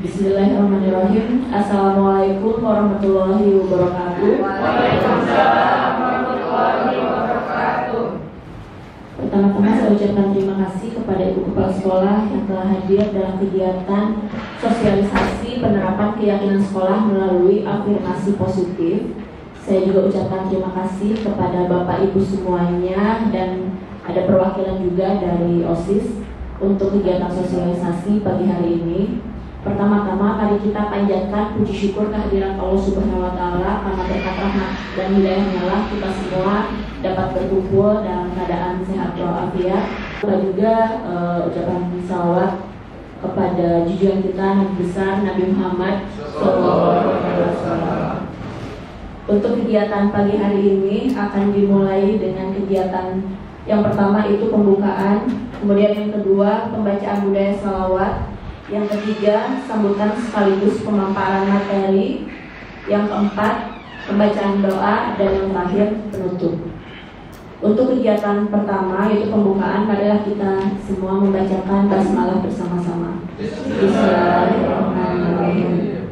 Bismillahirrahmanirrahim. Assalamualaikum warahmatullahi wabarakatuh. Waalaikumsalam warahmatullahi wabarakatuh. Pertama-tama saya ucapkan terima kasih kepada Ibu Kepala Sekolah yang telah hadir dalam kegiatan sosialisasi penerapan keyakinan sekolah melalui afirmasi positif. Saya juga ucapkan terima kasih kepada Bapak Ibu semuanya dan ada perwakilan juga dari OSIS untuk kegiatan sosialisasi pagi hari ini. Pertama-tama mari kita panjatkan puji syukur kehadiran Allah Subhanahu wa taala karena berkat rahmat dan hidayahnya lah kita semua dapat berkumpul dalam keadaan sehat walafiat. Juga ucapan salawat kepada junjungan kita Nabi besar Nabi Muhammad SAW. Untuk kegiatan pagi hari ini akan dimulai dengan kegiatan yang pertama itu pembukaan, kemudian yang kedua pembacaan budaya salawat, yang ketiga sambutan sekaligus pemaparan materi, yang keempat pembacaan doa, dan yang terakhir penutup. Untuk kegiatan pertama yaitu pembukaan, marilah kita semua membacakan basmalah bersama-sama. Bismillahirrahmanirrahim.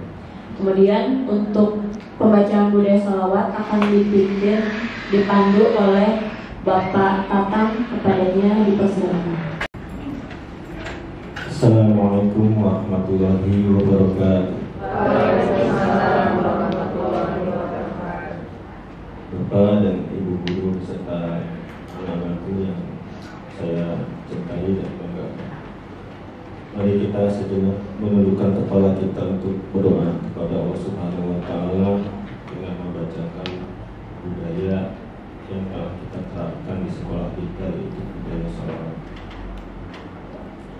Kemudian untuk pembacaan budaya salawat akan dipandu oleh Bapak Tatang, kepadanya dipersilakan. Assalamualaikum warahmatullahi wabarakatuh. Waalaikumsalam warahmatullahi wabarakatuh. Bapak dan Ibu guru beserta anak-anakku yang saya cintai dan banggakan. Mari kita sejenak menundukkan kepala kita untuk berdoa kepada Allah Subhanahu wa taala dengan membacakan budaya yang telah kita terapkan di sekolah kita, yaitu budaya salawat.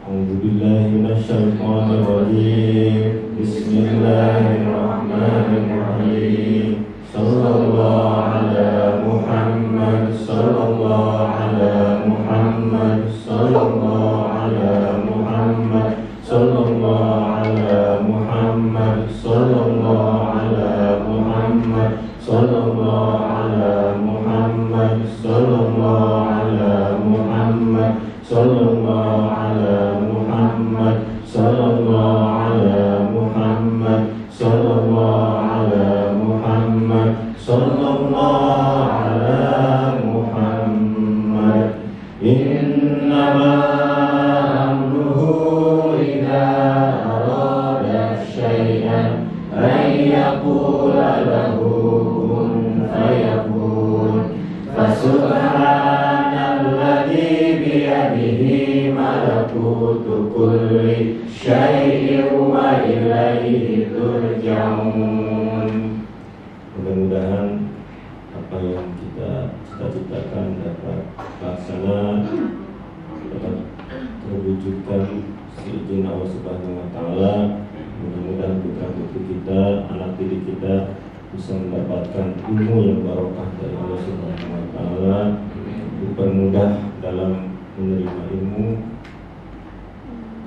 A'udzubillahi minasyaitonirrajim. Bismillahirrahmanirrahim. Sallallahu ala Muhammad, sallallahu ala Muhammad, sallallahu ala Muhammad, sallallahu ala Muhammad, sallallahu ala Muhammad, sallallahu ala Muhammad, sallallahu ala Muhammad, sallallahu ala Muhammad, sallallahu ala Muhammad, sallallahu ala Muhammad, sallallahu ala Muhammad. Innama amruhu idza arada syai'an ay yaqula lahu kun fayakun. Fasubhanalladzi biyadihi malakutu kulli syai'in wa ilaihi turja'un. Mudah-mudahan apa yang kita cita-citakan dapat laksana, dapat terwujudkan seizin Allah Subhanahu wa taala. Mudah-mudahan putra-putri kita, anak didik kita bisa mendapatkan ilmu yang barokah dari Allah Subhanahu wa taala, dipermudah dalam menerima ilmu,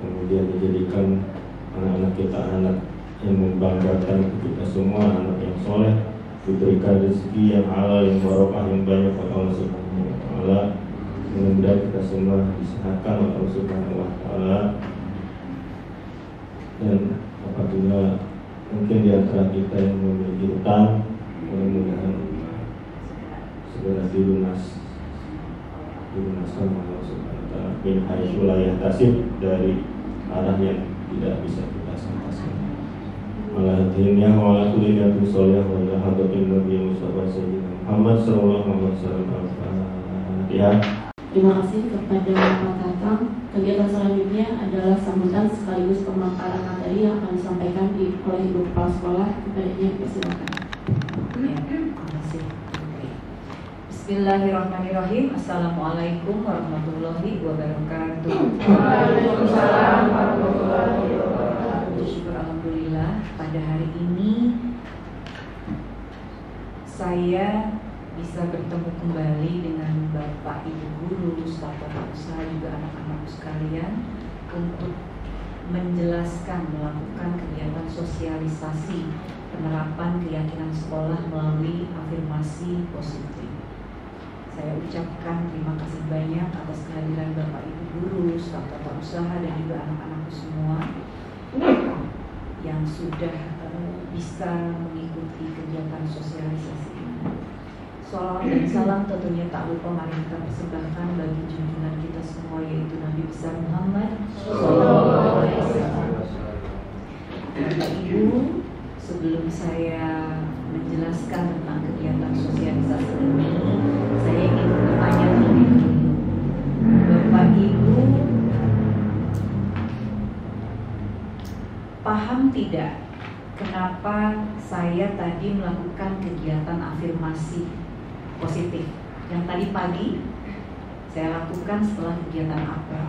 kemudian dijadikan anak-anak kita anak yang membanggakan kita semua, anak yang soleh, diberikan rezeki yang halal, yang barokah, yang banyak oleh Allah Subhanahu wa taala. Mudah-mudahan kita semua disehatkan oleh Allah Subhanahu wa taala. Dan apabila mungkin di antara kita yang memiliki utang, mudah-mudahan segera dilunaskan oleh Allah Subhanahu wa taala min haitsu la yahtasib, dari arah yang tidak bisa kita sangka-sangka. Alhamdulillah wa ala kulli niyatin shalihah wa ala hadratin Nabi Muhammad sallallahu alaihi wasallam. Al-Fatihah. Terima kasih kepada Bapak Tatang. Kegiatan selanjutnya adalah sambutan sekaligus pemaparan materi yang akan disampaikan oleh Ibu Kepala Sekolah. Kepadanya persilakan. Terima kasih. Bismillahirrahmanirrahim. Assalamualaikum warahmatullahi wabarakatuh. Waalaikumsalam warahmatullahi wabarakatuh. Syukur alhamdulillah pada hari ini saya bisa bertemu kembali dengan Bapak Ibu guru, staf usaha, juga anak-anak sekalian untuk menjelaskan, melakukan kegiatan sosialisasi penerapan keyakinan sekolah melalui afirmasi positif. Saya ucapkan terima kasih banyak atas kehadiran Bapak Ibu guru, staf tata usaha, dan juga anak-anakku semua yang sudah bisa mengikuti kegiatan sosialisasi ini. Sholawat dan salam tentunya tak lupa mari kita persembahkan bagi junjungan kita semua, yaitu Nabi besar Muhammad Sallallahu Alaihi Wasallam. Bapak Ibu, sebelum saya menjelaskan tentang kegiatan sosialisasi ini, saya ingin bertanya terlebih dahulu. Bapak Ibu paham tidak kenapa saya tadi melakukan kegiatan afirmasi positif? Yang tadi pagi saya lakukan setelah kegiatan apa?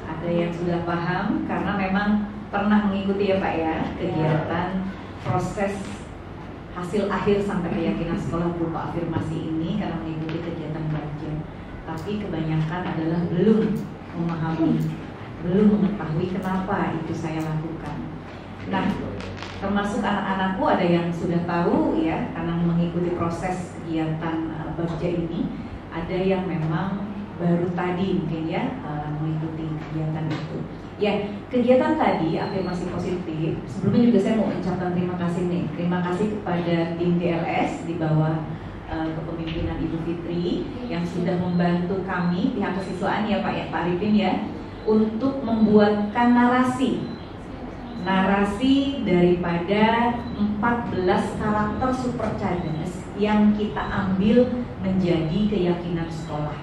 Ada yang sudah paham karena memang pernah mengikuti ya Pak ya kegiatan proses hasil akhir sampai keyakinan sekolah berupa afirmasi ini karena mengikuti kegiatan belajar. Tapi kebanyakan adalah belum memahami, belum mengetahui kenapa itu saya lakukan. Nah, termasuk anak-anakku ada yang sudah tahu ya karena mengikuti proses kegiatan bagja ini, ada yang memang baru tadi mungkin ya mengikuti kegiatan itu. Ya, kegiatan tadi afirmasi positif. Sebelumnya juga saya mau ucapkan terima kasih nih. Terima kasih kepada tim GLS di bawah kepemimpinan Ibu Fitri yang sudah membantu kami pihak kesiswaan ya Pak ya, Pak Arifin ya, untuk membuatkan narasi daripada 14 karakter super cerdas yang kita ambil menjadi keyakinan sekolah.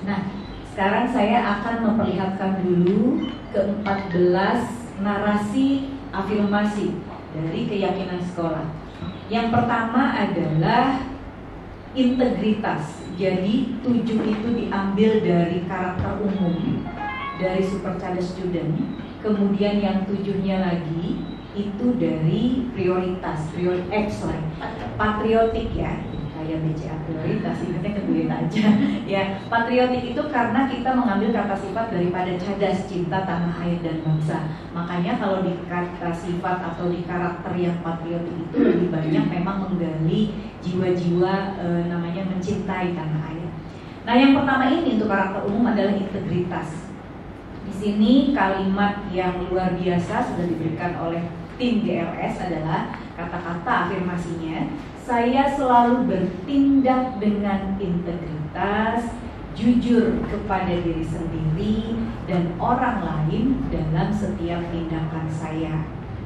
Nah, sekarang saya akan memperlihatkan dulu ke-14 narasi afirmasi dari keyakinan sekolah. Yang pertama adalah integritas. Jadi 7 itu diambil dari karakter umum dari super cerdas student. Kemudian yang 7-nya lagi itu dari prioritas, patriotik ya, kayak BCA prioritas, ingatnya ke duit aja ya. Patriotik itu karena kita mengambil kata sifat daripada cerdas, cinta tanah air dan bangsa. Makanya kalau di kata sifat atau di karakter yang patriotik itu lebih banyak memang menggali jiwa-jiwa namanya mencintai tanah air. Nah, yang pertama ini untuk karakter umum adalah integritas. Di sini kalimat yang luar biasa sudah diberikan oleh tim GLS adalah kata-kata afirmasinya. Saya selalu bertindak dengan integritas, jujur kepada diri sendiri dan orang lain dalam setiap tindakan saya.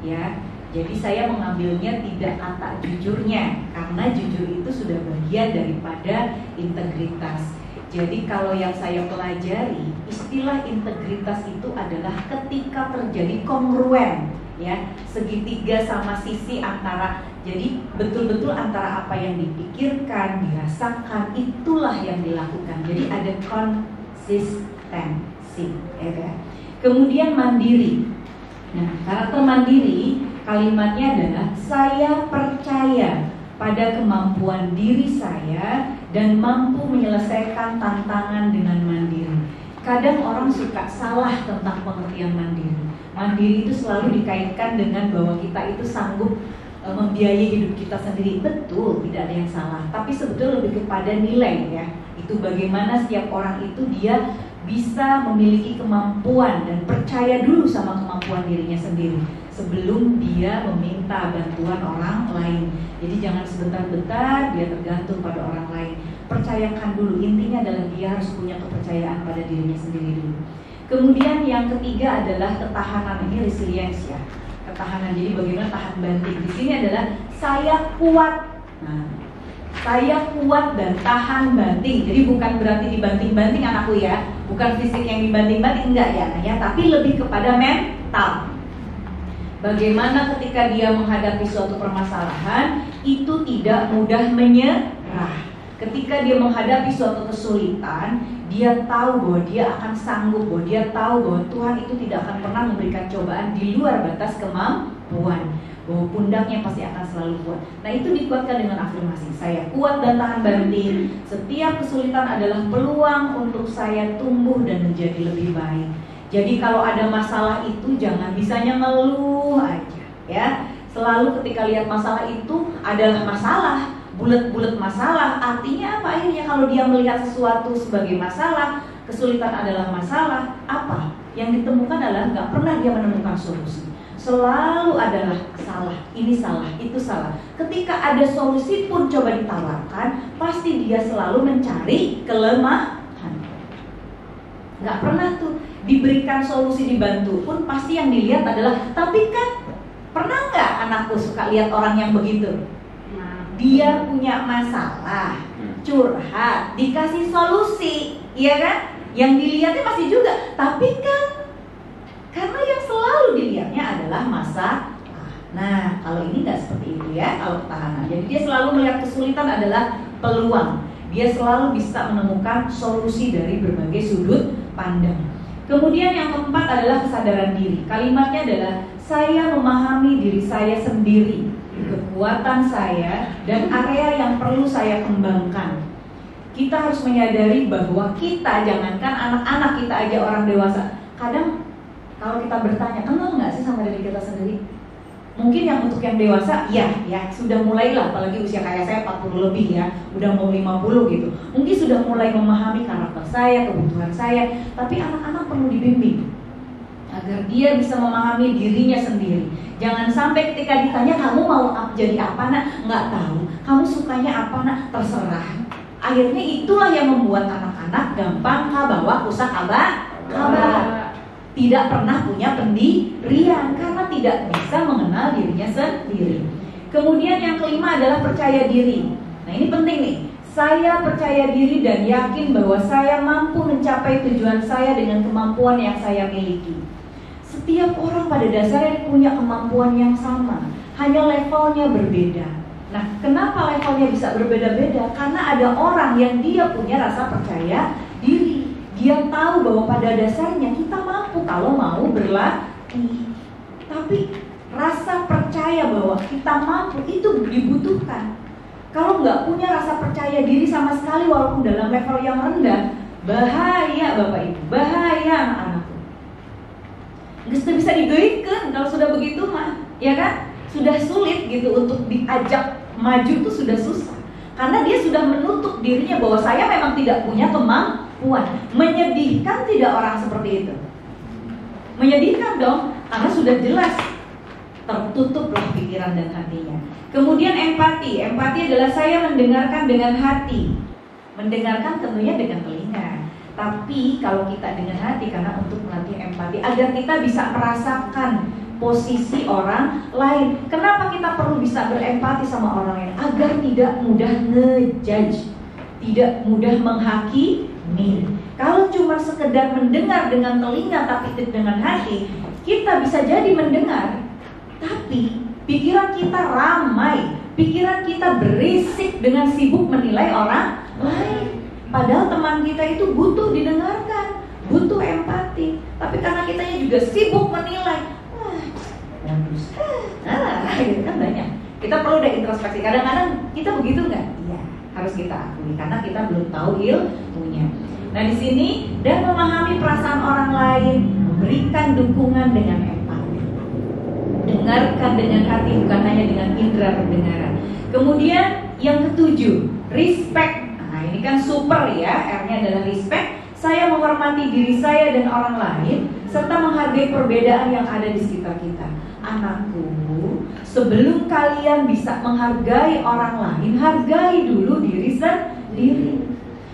Ya, jadi saya mengambilnya tidak kata jujurnya, karena jujur itu sudah bagian daripada integritas. Jadi kalau yang saya pelajari, istilah integritas itu adalah ketika terjadi kongruen, ya, segitiga sama sisi antara, jadi betul-betul antara apa yang dipikirkan, dirasakan, itulah yang dilakukan. Jadi ada konsistensi, ya kan? Kemudian mandiri. Nah, karakter mandiri kalimatnya adalah saya percaya pada kemampuan diri saya dan mampu menyelesaikan tantangan dengan mandiri. Kadang orang suka salah tentang pengertian mandiri. Mandiri itu selalu dikaitkan dengan bahwa kita itu sanggup membiayai hidup kita sendiri. Betul, tidak ada yang salah. Tapi sebetulnya lebih kepada nilai ya. Itu bagaimana setiap orang itu dia bisa memiliki kemampuan dan percaya dulu sama kemampuan dirinya sendiri sebelum dia meminta bantuan orang lain. Jadi jangan sebentar-bentar dia tergantung pada orang lain. Percayakan dulu, intinya adalah dia harus punya kepercayaan pada dirinya sendiri dulu. Kemudian yang ketiga adalah ketahanan, ini resilience ya. Ketahanan, jadi bagaimana tahan banting. Di sini adalah saya kuat. Nah, saya kuat dan tahan banting. Jadi bukan berarti dibanting-banting anakku ya. Bukan fisik yang dibanting-banting, enggak ya, nah, ya, tapi lebih kepada mental. Bagaimana ketika dia menghadapi suatu permasalahan itu tidak mudah menyerah. Ketika dia menghadapi suatu kesulitan, dia tahu bahwa dia akan sanggup, bahwa dia tahu bahwa Tuhan itu tidak akan pernah memberikan cobaan di luar batas kemampuan, bahwa pundaknya pasti akan selalu kuat. Nah, itu dikuatkan dengan afirmasi. Saya kuat dan tahan banting. Setiap kesulitan adalah peluang untuk saya tumbuh dan menjadi lebih baik. Jadi kalau ada masalah itu jangan bisanya ngeluh aja ya. Selalu ketika lihat masalah itu adalah masalah, bulat-bulat masalah. Artinya apa? Akhirnya kalau dia melihat sesuatu sebagai masalah, kesulitan adalah masalah, apa? Yang ditemukan adalah nggak pernah dia menemukan solusi. Selalu adalah salah, ini salah, itu salah. Ketika ada solusi pun coba ditawarkan, pasti dia selalu mencari kelemahan. Nggak pernah tuh diberikan solusi, dibantu pun pasti yang dilihat adalah, tapi kan pernah nggak anakku suka lihat orang yang begitu? Dia punya masalah, curhat, dikasih solusi, iya kan? Yang dilihatnya masih juga, tapi kan karena yang selalu dilihatnya adalah masalah. Nah, kalau ini nggak seperti itu ya, kalau ketahanan. Jadi dia selalu melihat kesulitan adalah peluang. Dia selalu bisa menemukan solusi dari berbagai sudut pandang. Kemudian yang keempat adalah kesadaran diri. Kalimatnya adalah, saya memahami diri saya sendiri, kekuatan saya, dan area yang perlu saya kembangkan. Kita harus menyadari bahwa kita, jangankan anak-anak, kita aja orang dewasa, kadang kalau kita bertanya, kenal nggak sih sama diri kita sendiri? Mungkin yang untuk yang dewasa, ya sudah mulailah, apalagi usia kayak saya 40 lebih ya, udah mau 50 gitu. Mungkin sudah mulai memahami karakter saya, kebutuhan saya. Tapi anak-anak perlu dibimbing agar dia bisa memahami dirinya sendiri. Jangan sampai ketika ditanya, kamu mau jadi apa nak? Nggak tahu. Kamu sukanya apa nak? Terserah. Akhirnya itulah yang membuat anak-anak gampang kabawa kusak kabar. Tidak pernah punya pendirian karena tidak bisa mengenal dirinya sendiri. Kemudian yang kelima adalah percaya diri. Nah ini penting nih. Saya percaya diri dan yakin bahwa saya mampu mencapai tujuan saya dengan kemampuan yang saya miliki. Setiap orang pada dasarnya punya kemampuan yang sama, hanya levelnya berbeda. Nah, kenapa levelnya bisa berbeda-beda? Karena ada orang yang dia punya rasa percaya diri. Dia tahu bahwa pada dasarnya kita mampu kalau mau berlatih. Tapi rasa percaya bahwa kita mampu itu dibutuhkan. Kalau nggak punya rasa percaya diri sama sekali walaupun dalam level yang rendah, bahaya Bapak Ibu, bahaya anak-anakku. Nggak bisa digoykan kalau sudah begitu mah, ya kan? Sudah sulit gitu untuk diajak maju itu sudah susah. Karena dia sudah menutup dirinya bahwa saya memang tidak punya kemampuan. Menyedihkan tidak orang seperti itu? Menyedihkan dong, karena sudah jelas tertutuplah pikiran dan hatinya. Kemudian empati. Empati adalah saya mendengarkan dengan hati. Mendengarkan tentunya dengan telinga. Tapi kalau kita dengan hati, karena untuk melatih empati agar kita bisa merasakan posisi orang lain. Kenapa kita perlu bisa berempati sama orang lain? Agar tidak mudah ngejudge, tidak mudah menghakimi. Kalau cuma sekedar mendengar dengan telinga tapi tidak dengan hati, kita bisa jadi mendengar, tapi pikiran kita ramai, pikiran kita berisik dengan sibuk menilai orang lain. Padahal teman kita itu butuh didengarkan, butuh empati. Tapi karena kitanya juga sibuk menilai, bagus, gitu kan banyak. Kita perlu ada introspeksi. Kadang-kadang kita begitu nggak? Iya, harus kita akui karena kita belum tahu ilmunya. Nah di sini dan memahami perasaan orang lain, memberikan dukungan dengan empati, dengarkan dengan hati bukan hanya dengan indera pendengaran. Kemudian yang ketujuh, respect. Nah ini kan super ya, R-nya adalah respect. Saya menghormati diri saya dan orang lain serta menghargai perbedaan yang ada di sekitar kita. Anakku, sebelum kalian bisa menghargai orang lain, hargai dulu diri sendiri.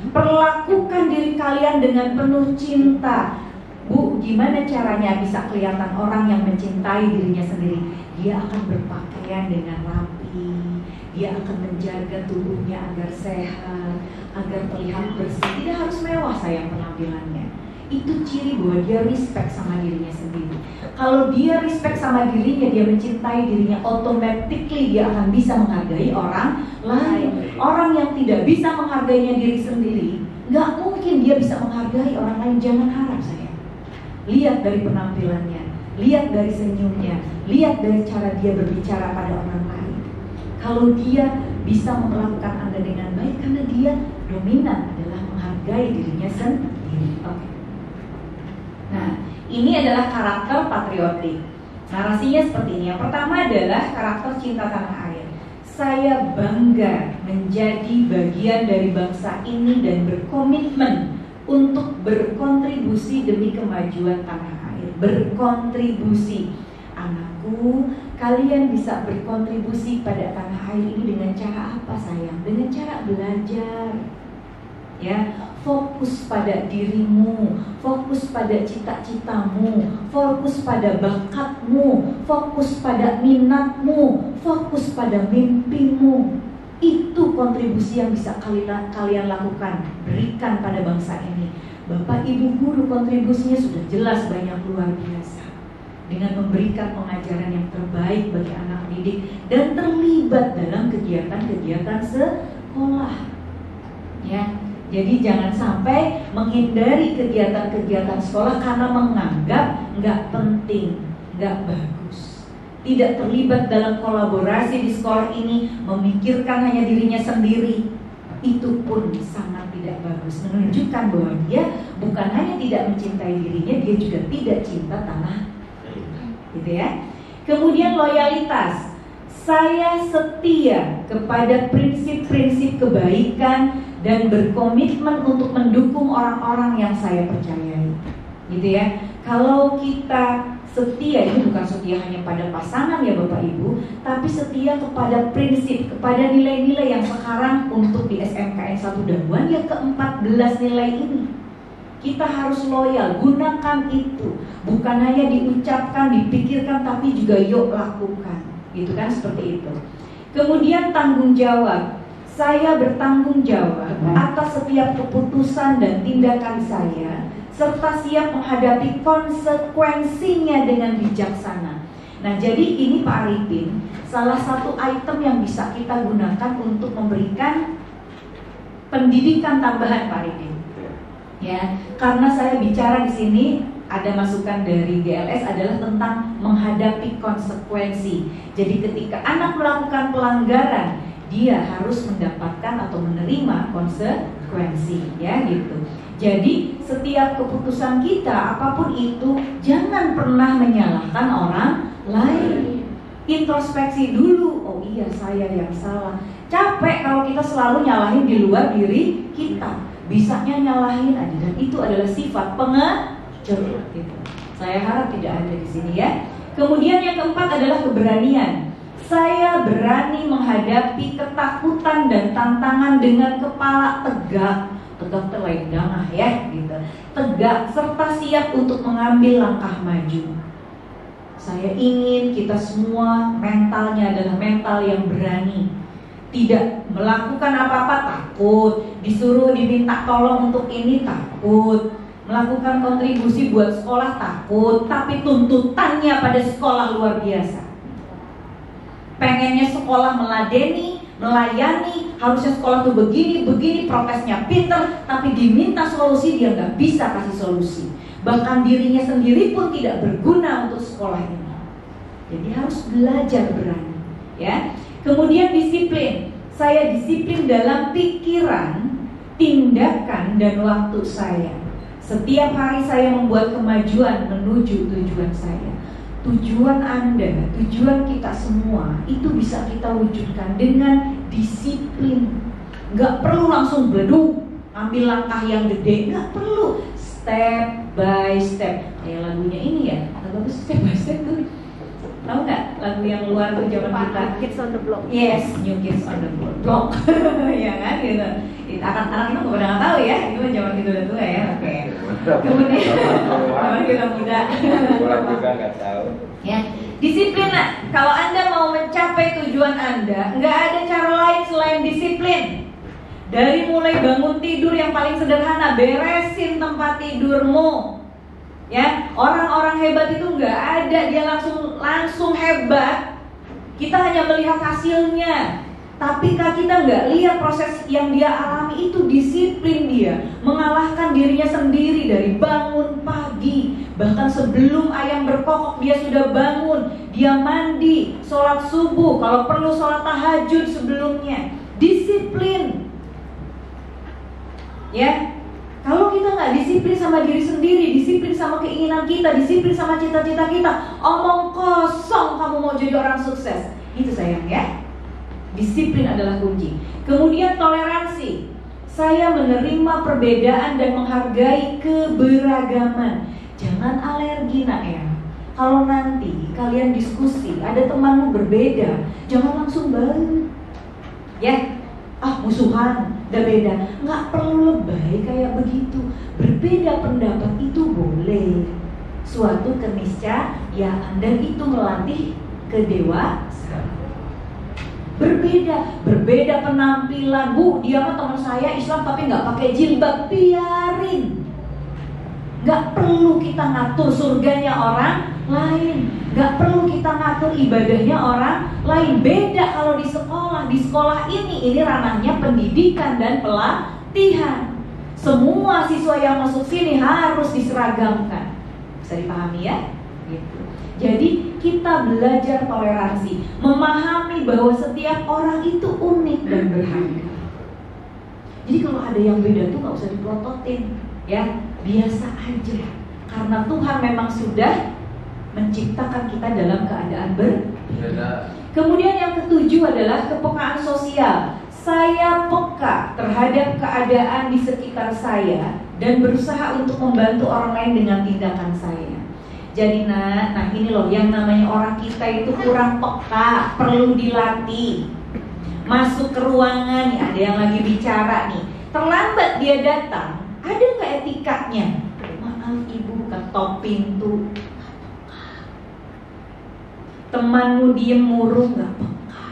Perlakukan diri kalian dengan penuh cinta. Bu, gimana caranya bisa kelihatan orang yang mencintai dirinya sendiri? Dia akan berpakaian dengan rapi, dia akan menjaga tubuhnya agar sehat, agar terlihat bersih. Tidak harus mewah sayang penampilannya. Itu ciri bahwa dia respect sama dirinya sendiri. Kalau dia respect sama dirinya, dia mencintai dirinya, automatically dia akan bisa menghargai orang lain. Orang yang tidak bisa menghargainya diri sendiri, nggak mungkin dia bisa menghargai orang lain. Jangan harap saya. Lihat dari penampilannya, lihat dari senyumnya, lihat dari cara dia berbicara pada orang lain. Kalau dia bisa memperlakukan Anda dengan baik, karena dia dominan adalah menghargai dirinya sendiri. Oke. Nah, ini adalah karakter patriotik. Narasinya seperti ini. Yang pertama adalah karakter cinta tanah air. Saya bangga menjadi bagian dari bangsa ini dan berkomitmen untuk berkontribusi demi kemajuan tanah air. Berkontribusi. Anakku, kalian bisa berkontribusi pada tanah air ini dengan cara apa sayang? Dengan cara belajar. Ya, fokus pada dirimu, fokus pada cita-citamu, fokus pada bakatmu, fokus pada minatmu, fokus pada mimpimu. Itu kontribusi yang bisa kalian lakukan, berikan pada bangsa ini. Bapak Ibu guru kontribusinya sudah jelas banyak, luar biasa, dengan memberikan pengajaran yang terbaik bagi anak didik dan terlibat dalam kegiatan-kegiatan sekolah. Ya, jadi jangan sampai menghindari kegiatan-kegiatan sekolah karena menganggap nggak penting, nggak bagus. Tidak terlibat dalam kolaborasi di sekolah ini, memikirkan hanya dirinya sendiri, itu pun sangat tidak bagus. Menunjukkan bahwa dia bukan hanya tidak mencintai dirinya, dia juga tidak cinta tanah, gitu ya. Kemudian loyalitas. Saya setia kepada prinsip-prinsip kebaikan dan berkomitmen untuk mendukung orang-orang yang saya percayai, gitu ya. Kalau kita setia, ini bukan setia hanya pada pasangan ya Bapak Ibu, tapi setia kepada prinsip, kepada nilai-nilai yang sekarang untuk di SMKN 1 Dabuan ya ke-14 nilai ini. Kita harus loyal, gunakan itu. Bukan hanya diucapkan, dipikirkan, tapi juga yuk lakukan. Gitu kan, seperti itu. Kemudian tanggung jawab. Saya bertanggung jawab atas setiap keputusan dan tindakan saya, serta siap menghadapi konsekuensinya dengan bijaksana. Nah, jadi ini Pak Arifin, salah satu item yang bisa kita gunakan untuk memberikan pendidikan tambahan Pak Arifin. Ya, karena saya bicara di sini ada masukan dari GLS adalah tentang menghadapi konsekuensi. Jadi ketika anak melakukan pelanggaran, dia harus mendapatkan atau menerima konsekuensi, ya gitu. Jadi setiap keputusan kita apapun itu jangan pernah menyalahkan orang lain. Introspeksi dulu, oh iya saya yang salah. Capek kalau kita selalu nyalahin di luar diri kita. Bisanya nyalahin aja, dan itu adalah sifat pengecut gitu. Saya harap tidak ada di sini ya. Kemudian yang keempat adalah keberanian. Saya berani menghadapi ketakutan dan tantangan dengan kepala tegak. Tegak terlenggang ya gitu. Tegak serta siap untuk mengambil langkah maju. Saya ingin kita semua mentalnya adalah mental yang berani. Tidak melakukan apa-apa takut, disuruh diminta tolong untuk ini takut, melakukan kontribusi buat sekolah takut, tapi tuntutannya pada sekolah luar biasa. Pengennya sekolah meladeni, melayani, harusnya sekolah tuh begini, protesnya pinter, tapi diminta solusi dia nggak bisa kasih solusi. Bahkan dirinya sendiri pun tidak berguna untuk sekolah ini. Jadi harus belajar berani, ya. Kemudian disiplin. Saya disiplin dalam pikiran, tindakan, dan waktu saya. Setiap hari saya membuat kemajuan menuju tujuan saya. Tujuan Anda, tujuan kita semua itu bisa kita wujudkan dengan disiplin. Gak perlu langsung bleduk, ambil langkah yang gede, gak perlu. Step by step. Kayak lagunya ini ya, lagu step by step tuh. Tahu nggak lagu yang luar tuh zaman kita? Kids on the Block. Yes, New Kids on the Block. Ya kan gitu. Anak-anak itu pada nggak tahu ya, itu zaman kita udah tua ya. Oke. Kemudian zaman kita muda. Pulang juga nggak tahu. Ya, disiplin lah. Kalau Anda mau mencapai tujuan Anda, nggak ada cara lain selain disiplin. Dari mulai bangun tidur yang paling sederhana, beresin tempat tidurmu. Ya, orang-orang hebat itu nggak ada dia langsung hebat. Kita hanya melihat hasilnya, tapi kita nggak lihat proses yang dia alami itu disiplin dia, mengalahkan dirinya sendiri dari bangun pagi, bahkan sebelum ayam berkokok dia sudah bangun, dia mandi, sholat subuh, kalau perlu sholat tahajud sebelumnya, disiplin. Ya. Kalau kita nggak disiplin sama diri sendiri, disiplin sama keinginan kita, disiplin sama cita-cita kita, omong kosong kamu mau jadi orang sukses. Itu sayang ya. Disiplin adalah kunci. Kemudian toleransi. Saya menerima perbedaan dan menghargai keberagaman. Jangan alergi nak ya. Kalau nanti kalian diskusi, ada temanmu berbeda, jangan langsung balik. Ya, musuhan, udah beda. Nggak perlu lebay kayak begitu. Berbeda pendapat itu boleh. Suatu keniscayaan dan itu melatih kedewasaan. Berbeda penampilan. Bu, dia mah teman saya Islam tapi nggak pakai jilbab, biarin. Nggak perlu kita ngatur surganya orang lain, nggak perlu kita ngatur ibadahnya orang lain. Beda kalau di sekolah. Di sekolah ini ranahnya pendidikan dan pelatihan. Semua siswa yang masuk sini harus diseragamkan. Bisa dipahami ya? Gitu. Jadi kita belajar toleransi, memahami bahwa setiap orang itu unik dan berharga. Jadi kalau ada yang beda tuh nggak usah diprototin, ya biasa aja. Karena Tuhan memang sudah menciptakan kita dalam keadaan berbeda. Kemudian yang ketujuh adalah kepekaan sosial. Saya peka terhadap keadaan di sekitar saya dan berusaha untuk membantu orang lain dengan tindakan saya. Jadi nah ini loh yang namanya orang kita itu kurang peka, perlu dilatih. Masuk ke ruangan nih, ada yang lagi bicara nih, terlambat dia datang, ada nggak etikanya? Maaf ibu, ketok pintu. Temanmu diem murung, nggak peka.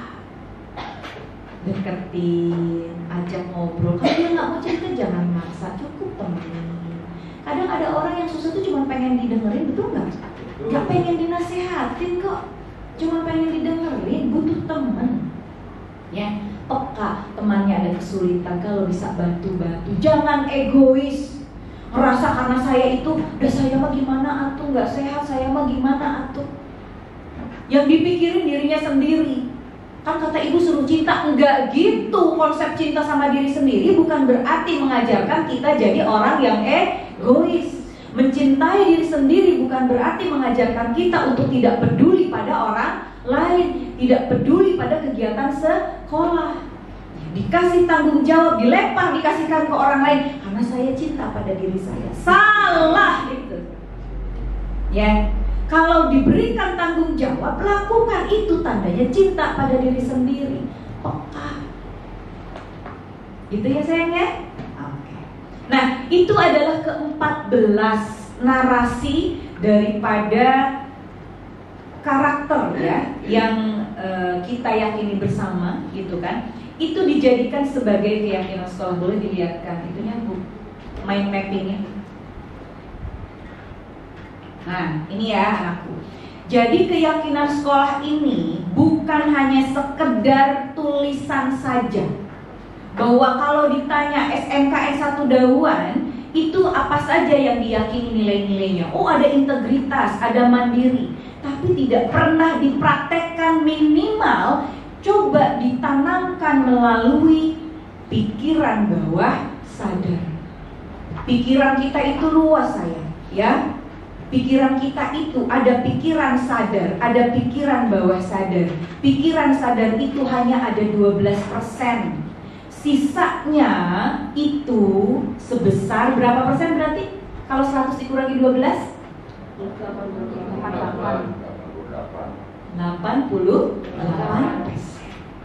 Deketin, ajak ngobrol. Kalau dia nggak mau cerita jangan maksa, cukup temenin. Kadang ada orang yang susah tuh cuma pengen didengerin, betul nggak? Nggak pengen dinasehatin kok, cuma pengen didengerin, butuh temen. Ya, peka, temannya ada kesulitan, kalau bisa bantu-bantu. Jangan egois, ngerasa karena saya itu, udah saya mah gimana atuh, nggak sehat, saya mah gimana atuh. Yang dipikirin dirinya sendiri. Kan kata ibu suruh cinta, enggak gitu. Konsep cinta sama diri sendiri bukan berarti mengajarkan kita jadi orang yang egois. Mencintai diri sendiri bukan berarti mengajarkan kita untuk tidak peduli pada orang lain, tidak peduli pada kegiatan sekolah. Dikasih tanggung jawab, dilempar, dikasihkan ke orang lain karena saya cinta pada diri saya. Salah itu. Ya. Kalau diberikan tanggung jawab, lakukan itu, tandanya cinta pada diri sendiri. Peka. Gitu ya sayang ya? Oke. Nah, itu adalah ke-14 narasi daripada karakter ya yang kita yakini bersama, gitu kan? Itu dijadikan sebagai keyakinan sekolah. Boleh dilihatkan itunya Bu, mind mappingnya. Nah, ini ya anakku. Jadi keyakinan sekolah ini bukan hanya sekedar tulisan saja. Bahwa kalau ditanya SMKN 1 Dauan, itu apa saja yang diyakini nilai-nilainya. Oh, ada integritas, ada mandiri. Tapi tidak pernah dipraktekkan, minimal coba ditanamkan melalui pikiran bawah sadar. Pikiran kita itu luas sayang, ya. Pikiran kita itu ada pikiran sadar, ada pikiran bawah sadar. Pikiran sadar itu hanya ada 12%. Sisanya itu sebesar berapa persen berarti? Kalau 100 dikurangi 12? 88%.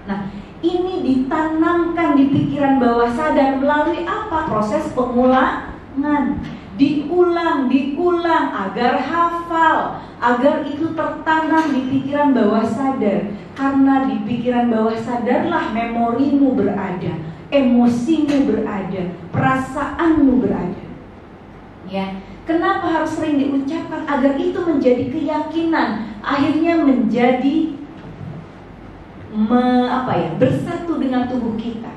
Nah, ini ditanamkan di pikiran bawah sadar melalui apa? Proses pengulangan. Diulang agar hafal, agar itu tertanam di pikiran bawah sadar. Karena di pikiran bawah sadarlah memorimu berada, emosimu berada, perasaanmu berada. Ya, kenapa harus sering diucapkan? Agar itu menjadi keyakinan, akhirnya menjadi bersatu dengan tubuh kita.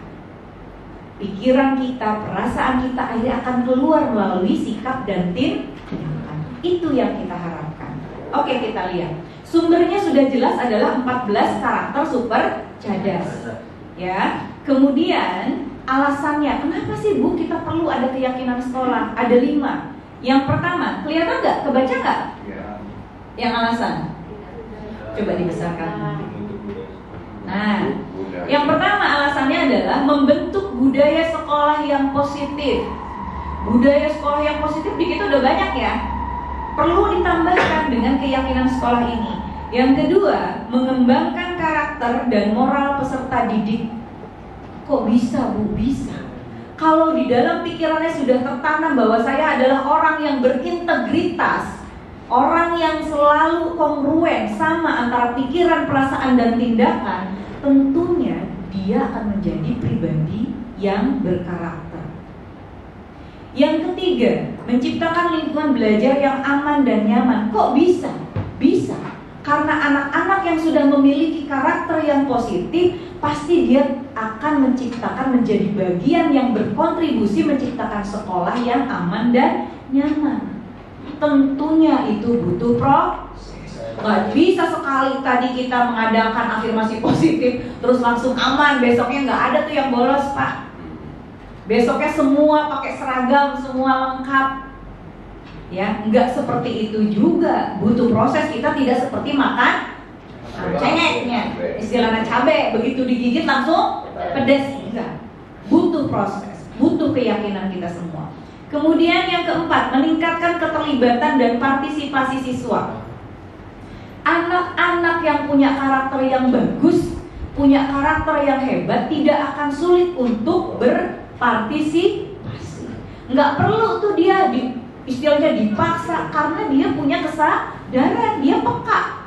Pikiran kita, perasaan kita akhirnya akan keluar melalui sikap dan tindakan. Itu yang kita harapkan. Oke, kita lihat. Sumbernya sudah jelas adalah 14 karakter super cerdas. Ya. Kemudian alasannya, kenapa sih Bu kita perlu ada keyakinan sekolah? Ada 5. Yang pertama, kelihatan nggak? Kebaca nggak? Ya. Yang alasan? Coba dibesarkan. Nah, yang pertama alasannya adalah membentuk budaya budaya sekolah yang positif. Budaya sekolah yang positif di kita udah banyak ya. Perlu ditambahkan dengan keyakinan sekolah ini. Yang kedua, mengembangkan karakter dan moral peserta didik. Kok bisa, Bu? Bisa. Kalau di dalam pikirannya sudah tertanam bahwa saya adalah orang yang berintegritas, orang yang selalu kongruen sama antara pikiran, perasaan, dan tindakan, tentunya dia akan menjadi pribadi yang berkarakter. Yang ketiga, menciptakan lingkungan belajar yang aman dan nyaman. Kok bisa? Bisa. Karena anak-anak yang sudah memiliki karakter yang positif, pasti dia akan menciptakan menjadi bagian yang berkontribusi menciptakan sekolah yang aman dan nyaman. Tentunya itu butuh proses. Gak bisa sekali tadi kita mengadakan afirmasi positif terus langsung aman, besoknya gak ada tuh yang bolos, Pak. Besoknya semua pakai seragam, semua lengkap. Ya, enggak seperti itu juga. Butuh proses. Kita tidak seperti makan cengeknya, istilahnya cabai, begitu digigit langsung pedas. Enggak. Butuh proses, butuh keyakinan kita semua. Kemudian yang keempat, meningkatkan keterlibatan dan partisipasi siswa. Anak-anak yang punya karakter yang bagus, punya karakter yang hebat, tidak akan sulit untuk berpartisipasi. Enggak perlu tuh dia istilahnya dipaksa, karena dia punya kesadaran, dia peka.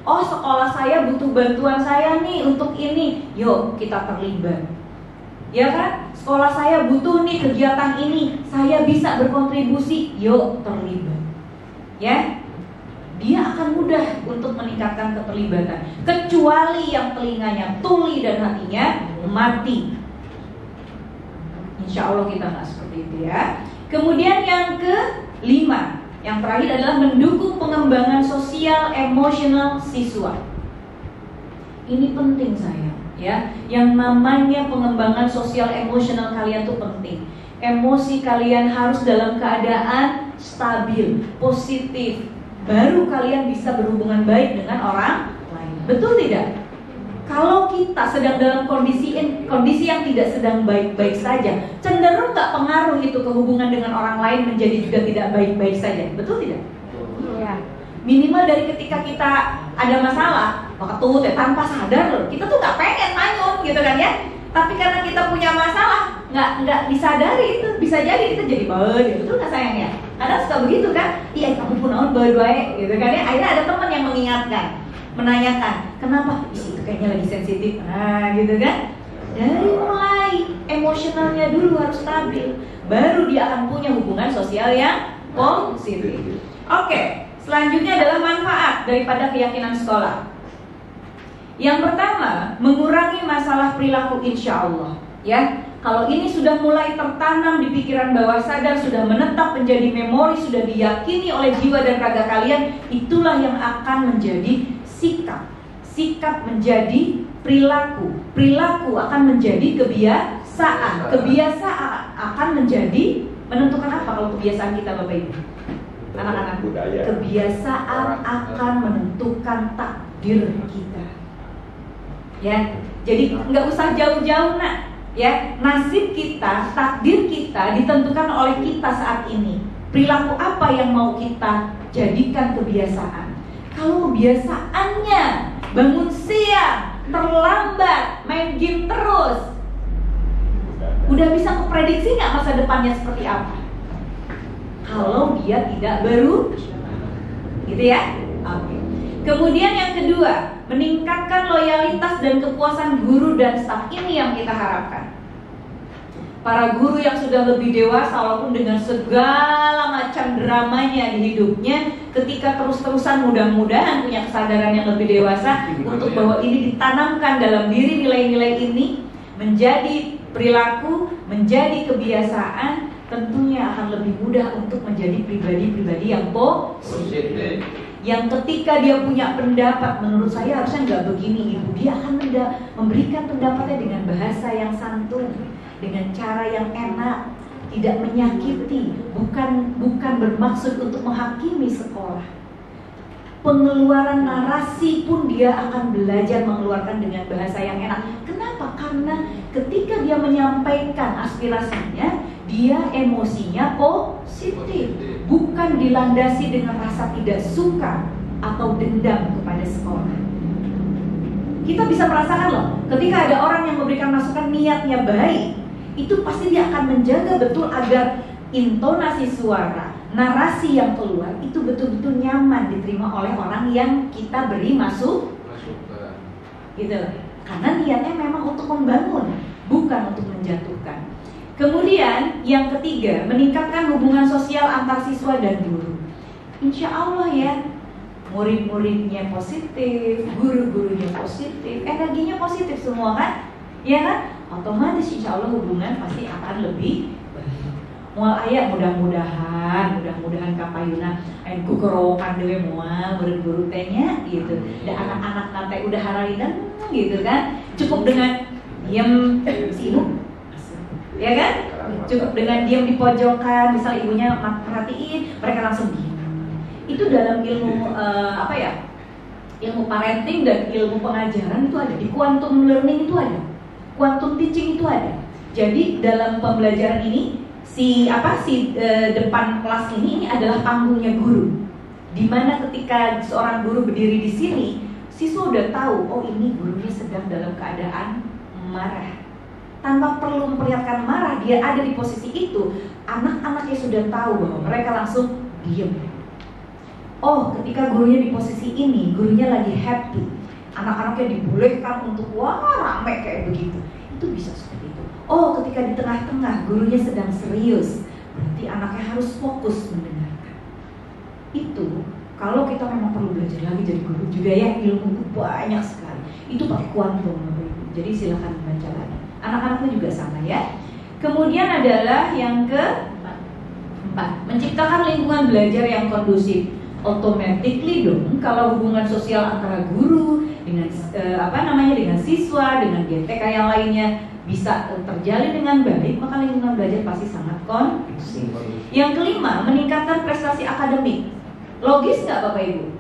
Oh, sekolah saya butuh bantuan saya nih untuk ini, yuk kita terlibat. Ya kan? Sekolah saya butuh nih kegiatan ini, saya bisa berkontribusi, yuk terlibat. Ya, dia akan mudah untuk meningkatkan keterlibatan. Kecuali yang telinganya tuli dan hatinya mati. Insya Allah kita nggak seperti itu ya. Kemudian yang kelima, yang terakhir adalah mendukung pengembangan sosial emosional siswa. Ini penting sayang, ya. Yang namanya pengembangan sosial emosional kalian tuh penting. Emosi kalian harus dalam keadaan stabil, positif. Baru kalian bisa berhubungan baik dengan orang lain. Betul tidak? Kalau kita sedang dalam kondisi yang tidak sedang baik-baik saja, cenderung nggak pengaruh itu ke hubungan dengan orang lain menjadi juga tidak baik-baik saja. Betul tidak? Ya. Minimal dari ketika kita ada masalah, ketut ya tanpa sadar loh, kita tuh nggak pengen manyun gitu kan ya. Tapi karena kita punya masalah, nggak disadari itu, bisa jadi kita jadi bad, betul nggak sayang ya? Kadang suka begitu kan? Iya kamu pun naon bad-bad gitu kan ya. Akhirnya ada teman yang mengingatkan, menanyakan, kenapa? Itu kayaknya lagi sensitif. Nah gitu kan. Dari mulai emosionalnya dulu harus stabil, baru dia akan punya hubungan sosial yang positif. Oke, selanjutnya adalah manfaat daripada keyakinan sekolah. Yang pertama, mengurangi masalah perilaku insya Allah. Ya, kalau ini sudah mulai tertanam di pikiran bawah sadar, sudah menetap menjadi memori, sudah diyakini oleh jiwa dan raga kalian, itulah yang akan menjadi sikap. Sikap menjadi perilaku. Perilaku akan menjadi kebiasaan. Kebiasaan akan menjadi menentukan apa kalau kebiasaan kita Bapak Ibu? Anak-anak, kebiasaan akan menentukan takdir kita. Ya, jadi nggak usah jauh-jauh nak. Ya, nasib kita, takdir kita ditentukan oleh kita saat ini. Perilaku apa yang mau kita jadikan kebiasaan? Kalau kebiasaannya bangun siang, terlambat, main game terus, udah bisa memprediksi nggak masa depannya seperti apa? Kalau dia tidak baru, gitu ya? Oke. Kemudian yang kedua, meningkatkan loyalitas dan kepuasan guru dan staf. Ini yang kita harapkan. Para guru yang sudah lebih dewasa, walaupun dengan segala macam dramanya di hidupnya, ketika terus-terusan mudah-mudahan punya kesadaran yang lebih dewasa untuk bahwa ini ditanamkan dalam diri, nilai-nilai ini menjadi perilaku, menjadi kebiasaan, tentunya akan lebih mudah untuk menjadi pribadi-pribadi yang positif. Yang ketika dia punya pendapat, menurut saya harusnya nggak begini ibu, dia akan memberikan pendapatnya dengan bahasa yang santun, dengan cara yang enak, tidak menyakiti, bukan bermaksud untuk menghakimi sekolah. pengeluaran narasi pun dia akan belajar mengeluarkan dengan bahasa yang enak. Kenapa? Karena ketika dia menyampaikan aspirasinya, dia emosinya positif, bukan dilandasi dengan rasa tidak suka atau dendam kepada sekolah. Kita bisa merasakan loh, ketika ada orang yang memberikan masukan niatnya baik, itu pasti dia akan menjaga betul agar intonasi suara, narasi yang keluar itu betul-betul nyaman diterima oleh orang yang kita beri masukan. Gitu loh. Karena niatnya memang untuk membangun, bukan untuk menjatuhkan. Kemudian yang ketiga, meningkatkan hubungan sosial antar siswa dan guru. Insya Allah ya, murid-muridnya positif, guru-gurunya positif, energinya positif semua kan? Ya kan? Otomatis insya Allah hubungan pasti akan lebih baik. Mual ayah mudah-mudahan kapayuna ain kukerokan dewe mual murid-guru tehnya gitu. Dan anak-anak nanti udah haralinan gitu kan? Cukup dengan diam si ibu, ya kan? Cukup dengan diam di pojokan, misal ibunya perhatiin, mereka langsung diam. Itu dalam ilmu ilmu parenting dan ilmu pengajaran itu ada, di quantum learning itu ada, quantum teaching itu ada. Jadi dalam pembelajaran ini depan kelas ini adalah panggungnya guru. Dimana ketika seorang guru berdiri di sini, siswa udah tahu, oh ini gurunya sedang dalam keadaan marah. Tanpa perlu memperlihatkan marah, dia ada di posisi itu. Anak-anaknya sudah tahu bahwa mereka langsung diam. Oh, ketika gurunya di posisi ini, gurunya lagi happy, anak-anaknya dibolehkan untuk wah rame kayak begitu. Itu bisa seperti itu. Oh, ketika di tengah-tengah gurunya sedang serius, berarti anaknya harus fokus mendengarkan. Itu kalau kita memang perlu belajar lagi jadi guru juga ya, ilmu banyak sekali. Itu pakai kuantum, jadi silakan baca lagi. Anak-anaknya juga sama ya. Kemudian adalah yang keempat, menciptakan lingkungan belajar yang kondusif. Automatically dong, kalau hubungan sosial antara guru dengan dengan siswa, dengan GTK yang lainnya bisa terjalin dengan baik, maka lingkungan belajar pasti sangat kondusif. Yang kelima, meningkatkan prestasi akademik. Logis nggak Bapak Ibu?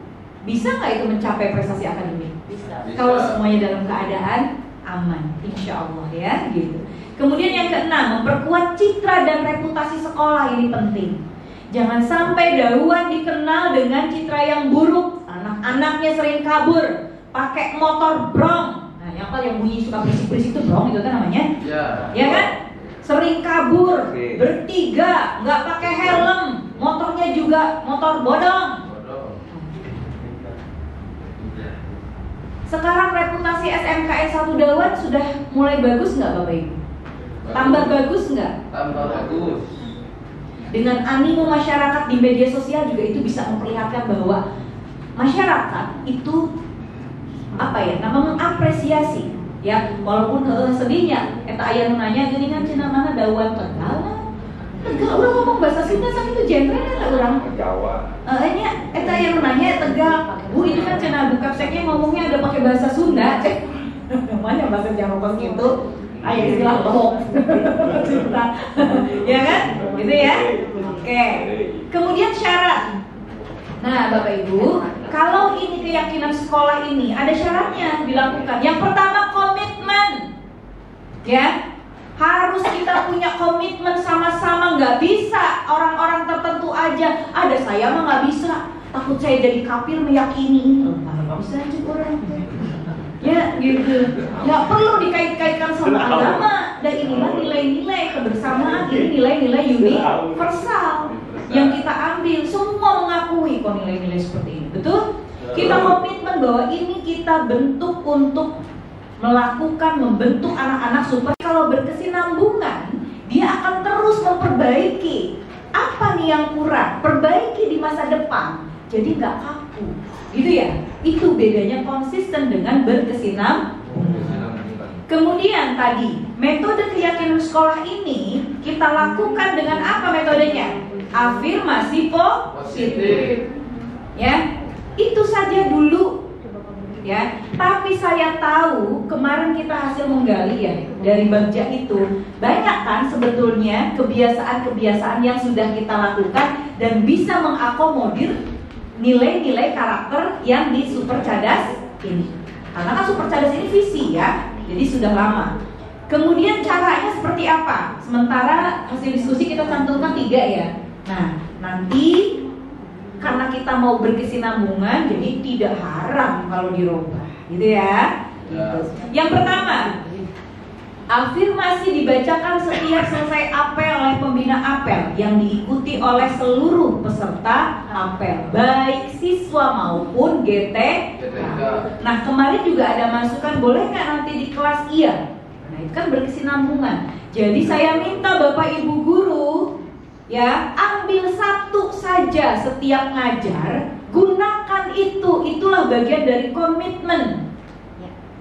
Bisa nggak itu mencapai prestasi akademik? Bisa. Kalau semuanya dalam keadaan aman, insya Allah ya gitu. Kemudian yang keenam, memperkuat citra dan reputasi sekolah, ini penting. Jangan sampai Dawan dikenal dengan citra yang buruk. Anak-anaknya sering kabur, pakai motor brong. Nah, yang bunyi suka berisik-berisik itu brong itu kan namanya. Ya kan? Sering kabur, bertiga, nggak pakai helm, motornya juga motor bodong. Sekarang reputasi SMKN 1 Dawan sudah mulai bagus nggak Bapak Ibu? Tambah bagus nggak? Tambah bagus. Dengan animo masyarakat di media sosial juga itu bisa memperlihatkan bahwa masyarakat itu mengapresiasi ya, walaupun sedihnya eta aya nu nanya geuningan cenah mana Dawan Tegal. Tegal urang ngomong bahasa Sunda sak itu genre lah urang Jawa. Nya eta aya nu nanya Tegal. Bu itu kan cenah buka seknya ngomongnya ada pakai bahasa Sunda. Namanya bahasa Jawa gitu. Ayo istilah bohong. Ya kan? Gitu ya. Oke. Kemudian syarat. Nah, Bapak Ibu, kalau ini keyakinan sekolah ini ada syaratnya dilakukan. Yang pertama komitmen. Ya. Harus kita punya komitmen sama-sama, nggak bisa orang-orang tertentu aja. Ada saya mah nggak bisa. Takut saya jadi kafir meyakini. Nggak bisa aja orang. Ya gitu, nggak perlu dikait-kaitkan sama agama. Dan inilah nilai-nilai kebersamaan, ini nilai-nilai universal yang kita ambil. Semua mengakui kok nilai-nilai seperti ini, betul? Kita komitmen bahwa ini kita bentuk untuk membentuk anak-anak supaya kalau berkesinambungan dia akan terus memperbaiki apa nih yang kurang, perbaiki di masa depan. Jadi nggak kaku, gitu ya. Itu bedanya konsisten dengan berkesinambungan. Kemudian tadi metode keyakinan sekolah ini kita lakukan dengan apa metodenya? Afirmasi positif. Ya, itu saja dulu. Ya, tapi saya tahu kemarin kita hasil menggali ya dari Bagja itu banyak kan sebetulnya kebiasaan-kebiasaan yang sudah kita lakukan dan bisa mengakomodir nilai-nilai karakter yang di Super Cadas ini. Karena kan Super Cadas ini visi ya, jadi sudah lama. Kemudian caranya seperti apa? Sementara hasil diskusi kita cantumkan 3 ya. Nah, nanti karena kita mau berkesinambungan, jadi tidak haram kalau dirubah, gitu ya. Gitu. Yang pertama, afirmasi dibacakan setiap selesai apel oleh pembina apel yang diikuti oleh seluruh peserta apel, baik siswa maupun GTK. Nah, kemarin juga ada masukan, boleh nggak nanti di kelas? Iya. Nah, itu kan berkesinambungan. Jadi saya minta Bapak Ibu guru ya, ambil 1 saja setiap ngajar, gunakan itu. Itulah bagian dari komitmen.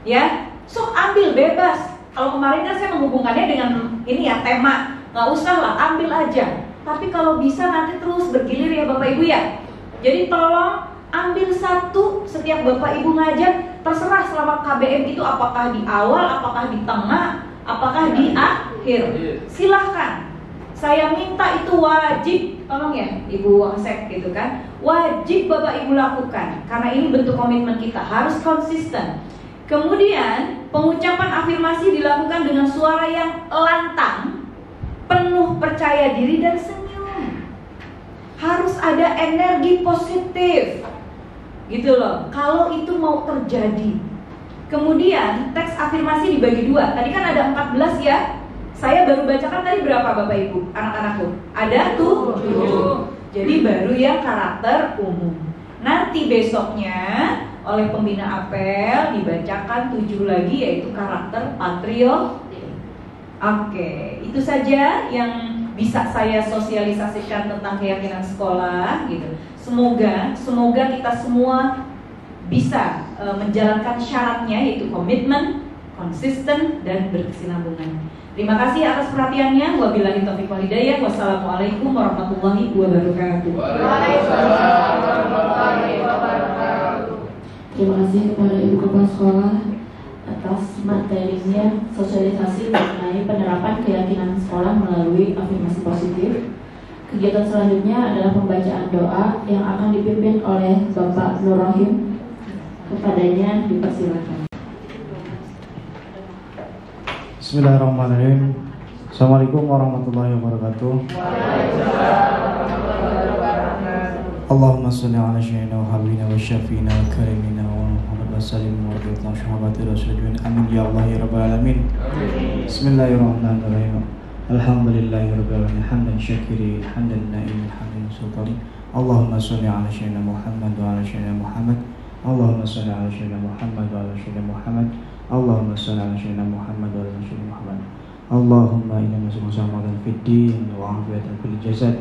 Ya, so ambil bebas. Kalau kemarin kan saya menghubungkannya dengan ini ya, tema, nggak usah lah, ambil aja. Tapi kalau bisa nanti terus bergilir ya Bapak Ibu ya. Jadi tolong ambil 1 setiap Bapak Ibu ngajar, terserah selama KBM itu apakah di awal, apakah di tengah, apakah di akhir. Silahkan. Saya minta itu wajib, tolong ya Ibu Wangsek gitu kan. Wajib Bapak Ibu lakukan, karena ini bentuk komitmen kita, harus konsisten. Kemudian pengucapan afirmasi dilakukan dengan suara yang lantang, penuh percaya diri dan senyum. Harus ada energi positif, gitu loh. Kalau itu mau terjadi. Kemudian teks afirmasi dibagi 2. Tadi kan ada 14 ya. Saya baru bacakan tadi berapa Bapak Ibu, anak-anakku? Ada 7. Jadi baru yang karakter umum. Nanti besoknya oleh pembina apel dibacakan 7 lagi, yaitu karakter patriotik. Oke, itu saja yang bisa saya sosialisasikan tentang keyakinan sekolah gitu. Semoga kita semua bisa menjalankan syaratnya, yaitu komitmen, konsisten, dan berkesinambungan. Terima kasih atas perhatiannya. Wabillahi taufiq wal hidayah. Wassalamualaikum warahmatullahi wabarakatuh. Waalaikumsalam warahmatullahi wabarakatuh. Terima kasih kepada Ibu Kepala Sekolah atas materinya, sosialisasi mengenai penerapan keyakinan sekolah melalui afirmasi positif. Kegiatan selanjutnya adalah pembacaan doa yang akan dipimpin oleh Bapak Nur Rohim. Kepadanya dipersilakan. Bismillahirrahmanirrahim. Assalamualaikum warahmatullahi wabarakatuh. Allahumma salli ala sayyidina wa habibina wa syafiina wa karimina wa Muhammad wa sallim wa rahmatullahi wa sahabati rasulun. Amin ya Allah ya rabbal alamin. Bismillahirrahmanirrahim. Alhamdulillahi rabbil alamin hamdan syakirin hamdan na'imin hamdan sultani. Allahumma salli ala sayyidina Muhammad wa ala sayyidina Muhammad. Allahumma salli ala sayyidina Muhammad wa ala sayyidina Muhammad. Allahumma salli ala sayyidina Muhammad wa ala sayyidina Muhammad. Allahumma inna nas'aluka salamatan fid din wa afiyatan fil jasad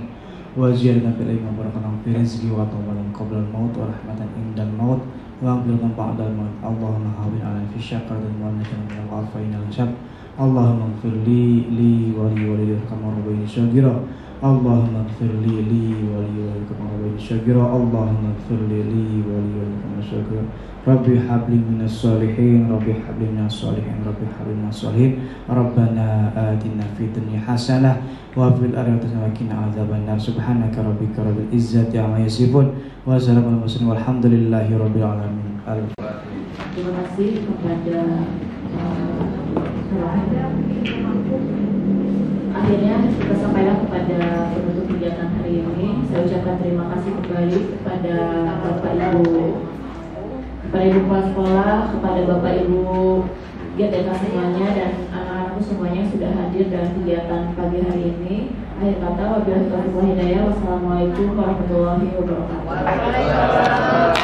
wa ziyadatan fil ilmi wa barakatan fil rizqi wa tawbatan qabla al-maut wa rahmatan indal maut wa maghfiratan ba'da al-maut. Allahumma hawwin 'alaina fi syaqatin wa najina min al-'afwin al-shab. Allahumma ighfir li wa li kama rabbayani shaghira. Allahumma ighfir li wa li kama rabbayani shaghira. Allahumma ighfir li wa li kama shaghira. Rabbi habli minas solihin, Rabbi habli minas solihin, Rabbi habli minas solihin. Rabbana atina fid dunya hasanah wa fil akhirati hasanah wa qina adzabannar. Subhanaka rabbika rabbil izzati amma yasifun wa salamun alal mursalin walhamdulillahi rabbil alamin. Terima kasih kepada akhirnya kita sampaikan kepada penutup kegiatan hari ini. Saya ucapkan terima kasih kembali kepada Bapak Ibu, kepada Ibu Kepala Sekolah, kepada Bapak Ibu GTK semuanya, dan anak-anakku semuanya yang sudah hadir dalam kegiatan pagi hari ini. Akhir kata, wabillahi taufiq wal hidayah. Wassalamualaikum warahmatullahi wabarakatuh.